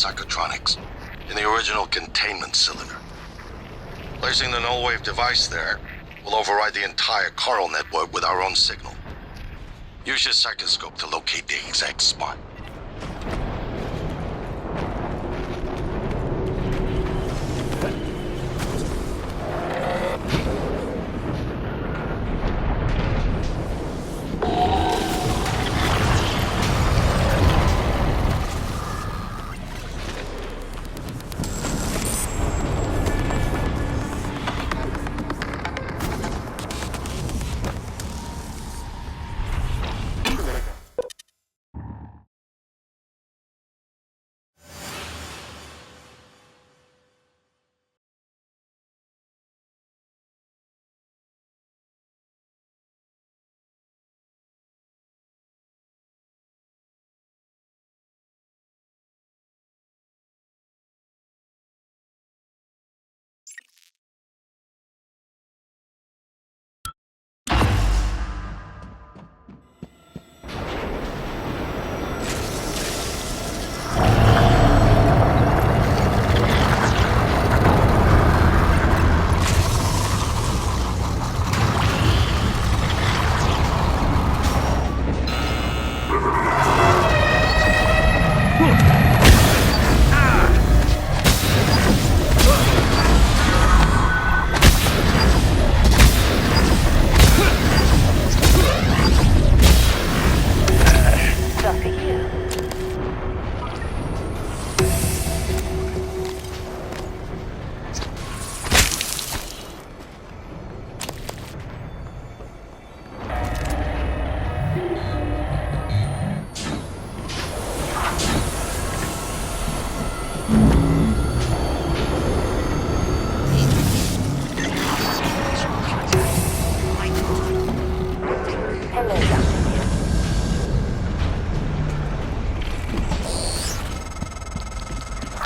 psychotronics in the original containment cylinder. Placing the null-wave device there will override the entire coral network with our own signal. Use your psychoscope to locate the exact spot.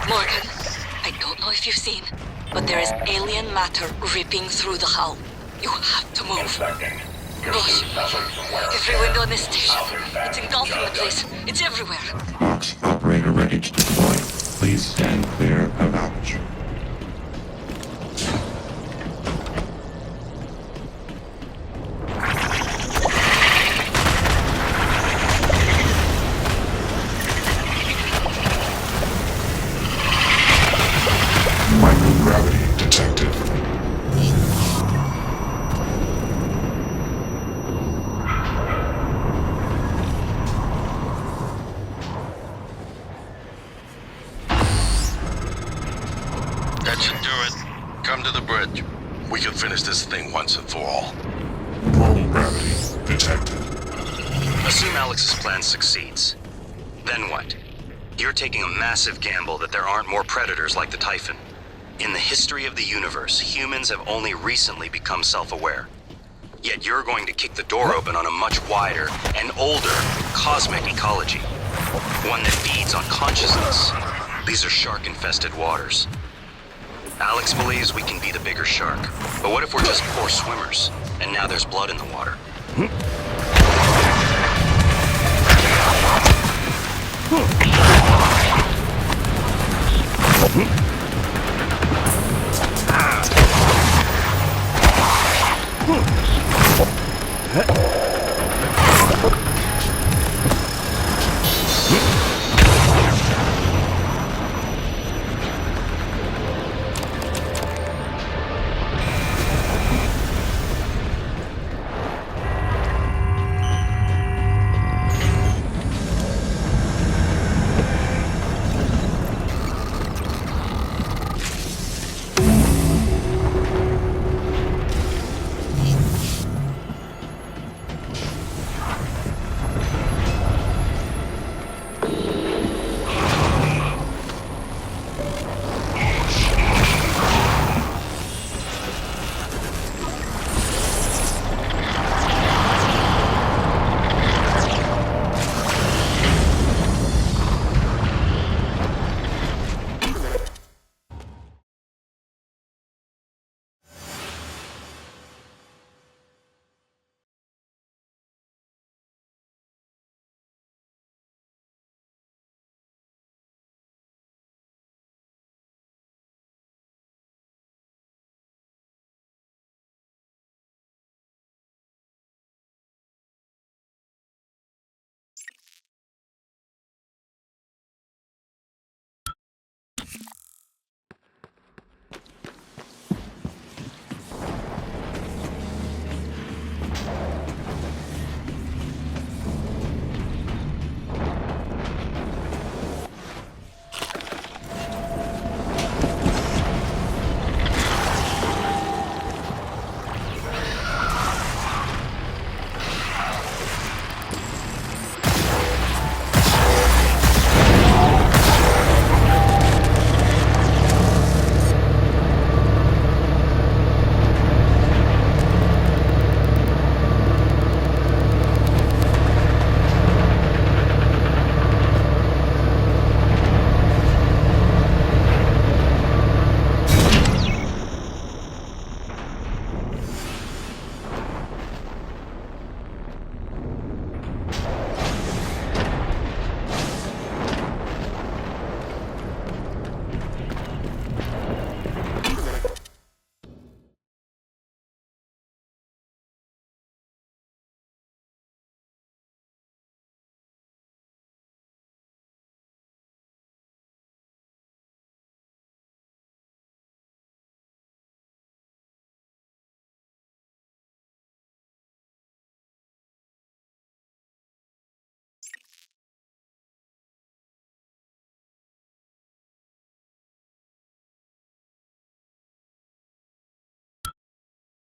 Morgan, I don't know if you've seen, but there is alien matter ripping through the hull. You have to move. Gosh, every window in this station. It's engulfing the place. It's everywhere. Box operator ready to deploy. Please stand clear of aperture. Microgravity detected. That should do it. Come to the bridge. We can finish this thing once and for all. Normal gravity detected. Assume Alex's plan succeeds. Then what? You're taking a massive gamble that there aren't more predators like the Typhon. In the history of the universe, humans have only recently become self-aware. Yet you're going to kick the door open on a much wider and older cosmic ecology. One that feeds on consciousness. These are shark-infested waters. Alex believes we can be the bigger shark. But what if we're just poor swimmers, and now there's blood in the water?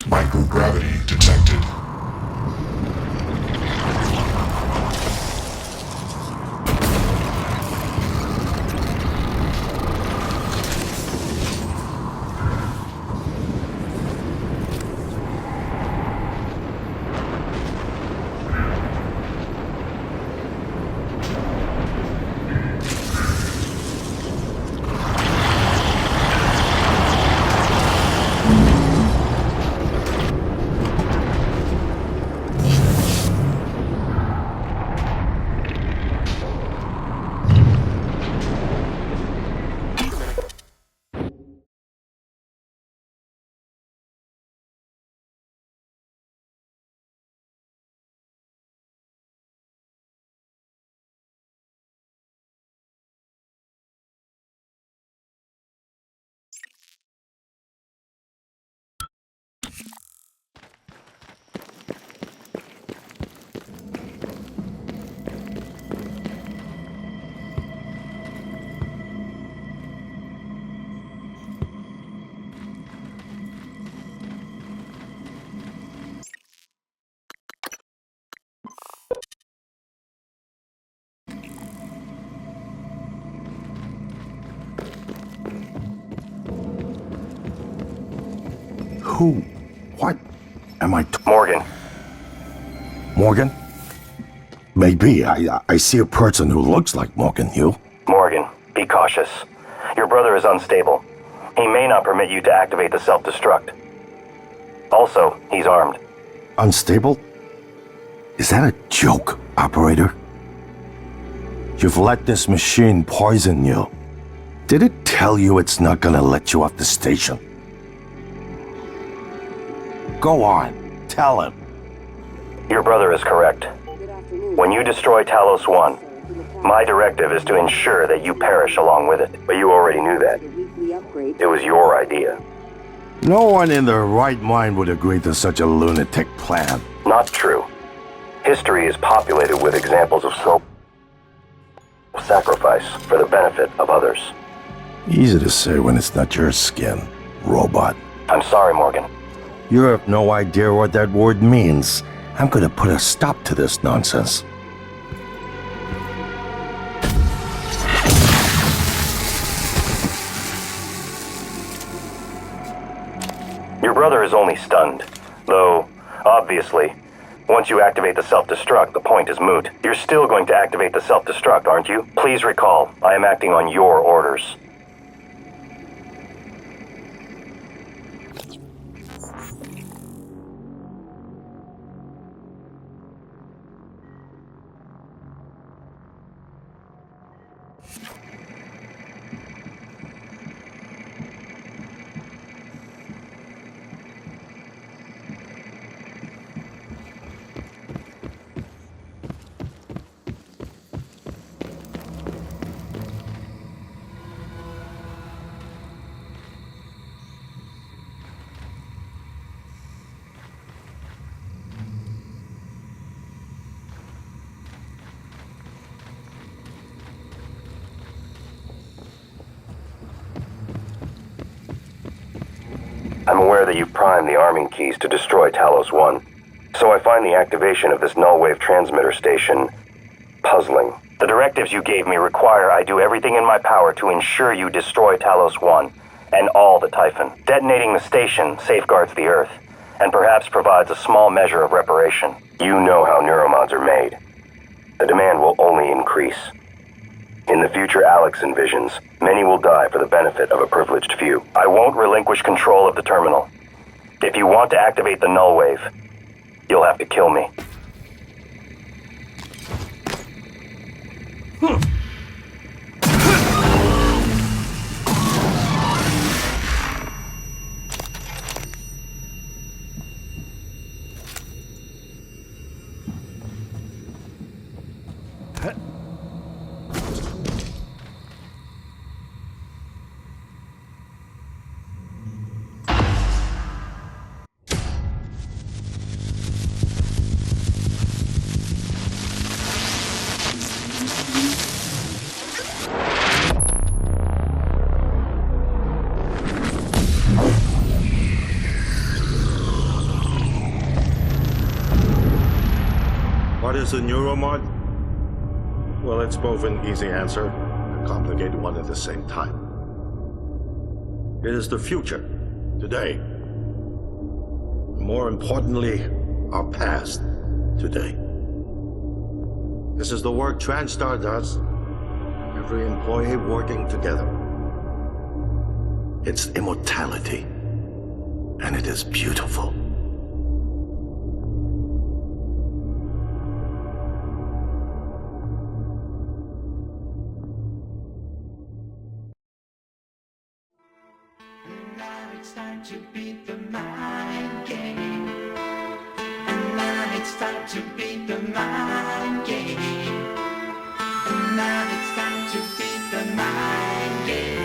Microgravity detected. Who? What? Am I... Morgan. Morgan? Maybe. I see a person who looks like Morgan, you. Morgan, be cautious. Your brother is unstable. He may not permit you to activate the self-destruct. Also, he's armed. Unstable? Is that a joke, operator? You've let this machine poison you. Did it tell you it's not gonna let you off the station? Go on, tell him. Your brother is correct. When you destroy Talos 1, my directive is to ensure that you perish along with it. But you already knew that. It was your idea. No one in their right mind would agree to such a lunatic plan. Not true. History is populated with examples of self-sacrifice for the benefit of others. Easy to say when it's not your skin, robot. I'm sorry, Morgan. You have no idea what that word means. I'm gonna put a stop to this nonsense. Your brother is only stunned. Though, obviously, once you activate the self-destruct, the point is moot. You're still going to activate the self-destruct, aren't you? Please recall, I am acting on your orders. I'm aware that you've primed the arming keys to destroy Talos 1, so I find the activation of this null-wave transmitter station puzzling. The directives you gave me require I do everything in my power to ensure you destroy Talos 1 and all the Typhon. Detonating the station safeguards the Earth, and perhaps provides a small measure of reparation. You know how neuromods are made. The demand will only increase. In the future Alex envisions, many will die for the benefit of a privileged few. I won't relinquish control of the terminal. If you want to activate the null wave, you'll have to kill me. is a neuromod? Well, it's both an easy answer and a complicated one at the same time. It is the future, today. More importantly, our past, today. This is the work TranStar does. Every employee working together. It's immortality. And it is beautiful. Now it's time to beat the mind game. And now it's time to beat the mind game. And now it's time to beat the mind game.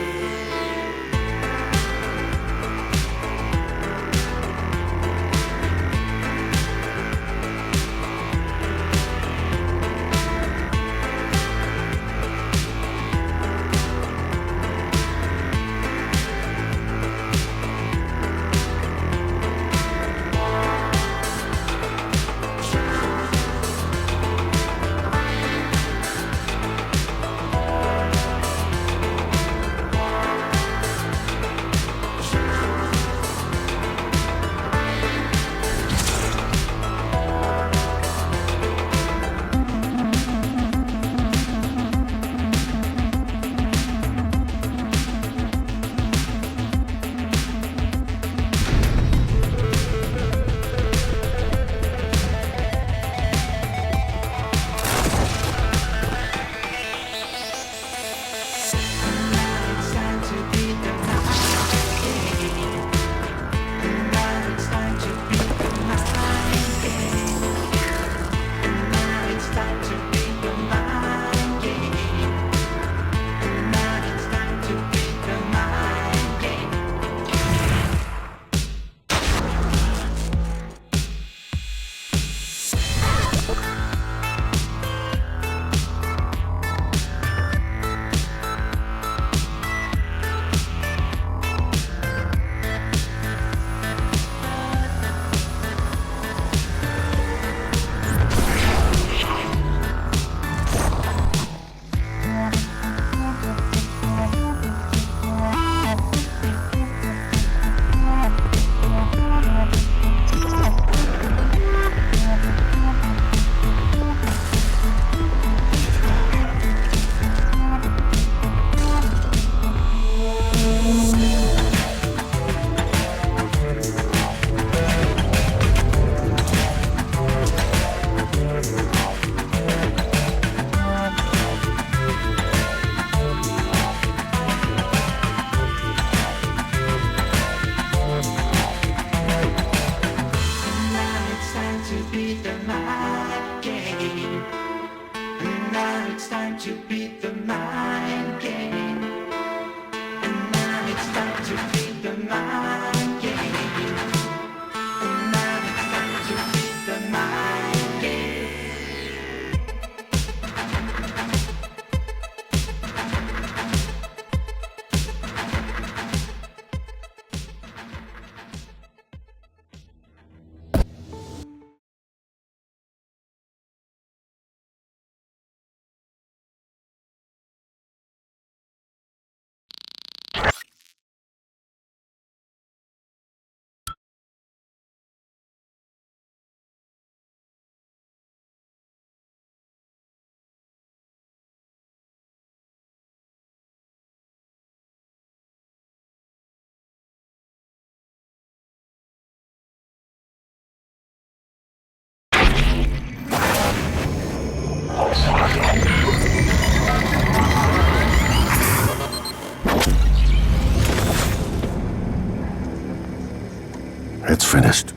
It's finished.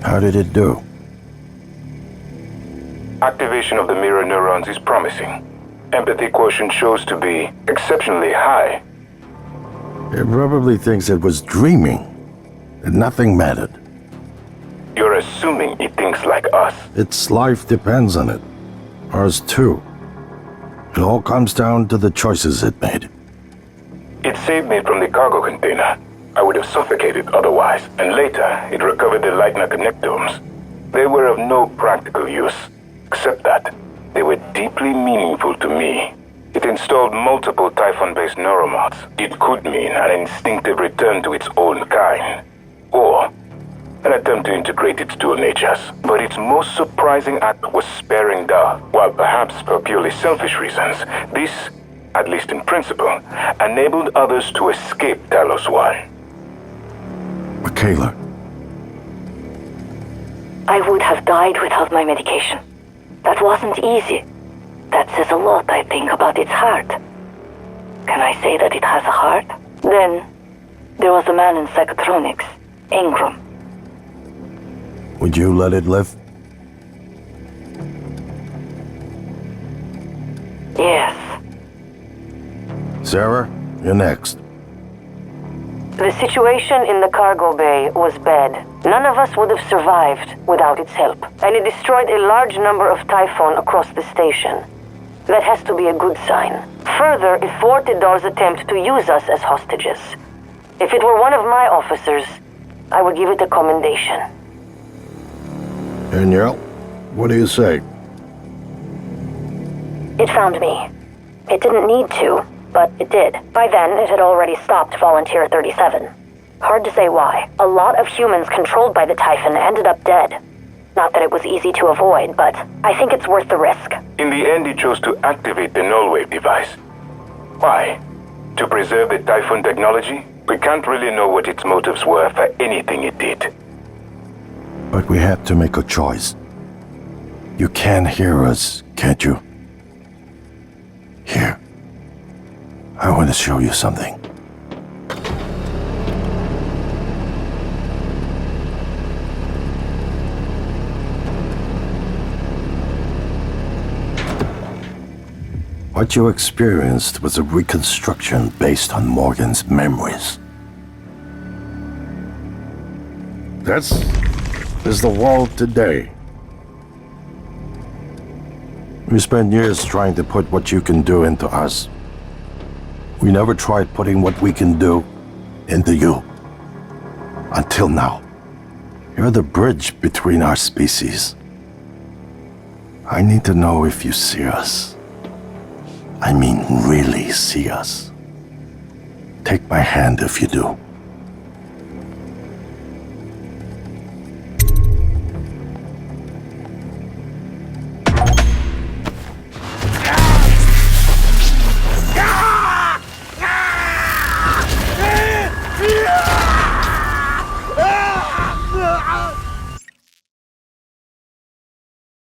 How did it do? Activation of the mirror neurons is promising. Empathy quotient shows to be exceptionally high. It probably thinks it was dreaming. And nothing mattered. You're assuming it thinks like us. Its life depends on it. Ours too. It all comes down to the choices it made. It saved me from the cargo container. I would have suffocated otherwise, and later it recovered the Leitner connectomes. They were of no practical use, except that they were deeply meaningful to me. It installed multiple Typhon-based neuromods. It could mean an instinctive return to its own kind, or an attempt to integrate its dual natures. But its most surprising act was sparing Da. While perhaps for purely selfish reasons, this, at least in principle, enabled others to escape Talos 1. Michaela. I would have died without my medication. That wasn't easy. That says a lot, I think, about its heart. Can I say that it has a heart? Then, there was a man in psychotronics, Ingram. Would you let it live? Yes. Sarah, you're next. The situation in the cargo bay was bad. None of us would have survived without its help, and it destroyed a large number of Typhon across the station. That has to be a good sign. Further, it thwarted Dar's attempt to use us as hostages. If it were one of my officers, I would give it a commendation. Danielle, what do you say? It found me. It didn't need to, but it did. By then, it had already stopped Volunteer 37. Hard to say why. A lot of humans controlled by the Typhon ended up dead. Not that it was easy to avoid, but I think it's worth the risk. In the end, he chose to activate the null-wave device. Why? To preserve the Typhon technology? We can't really know what its motives were for anything it did. But we had to make a choice. You can hear us, can't you? Here. I want to show you something. What you experienced was a reconstruction based on Morgan's memories. This is the world today. We spent years trying to put what you can do into us. We never tried putting what we can do into you. Until now. You're the bridge between our species. I need to know if you see us. I mean, really see us. Take my hand if you do.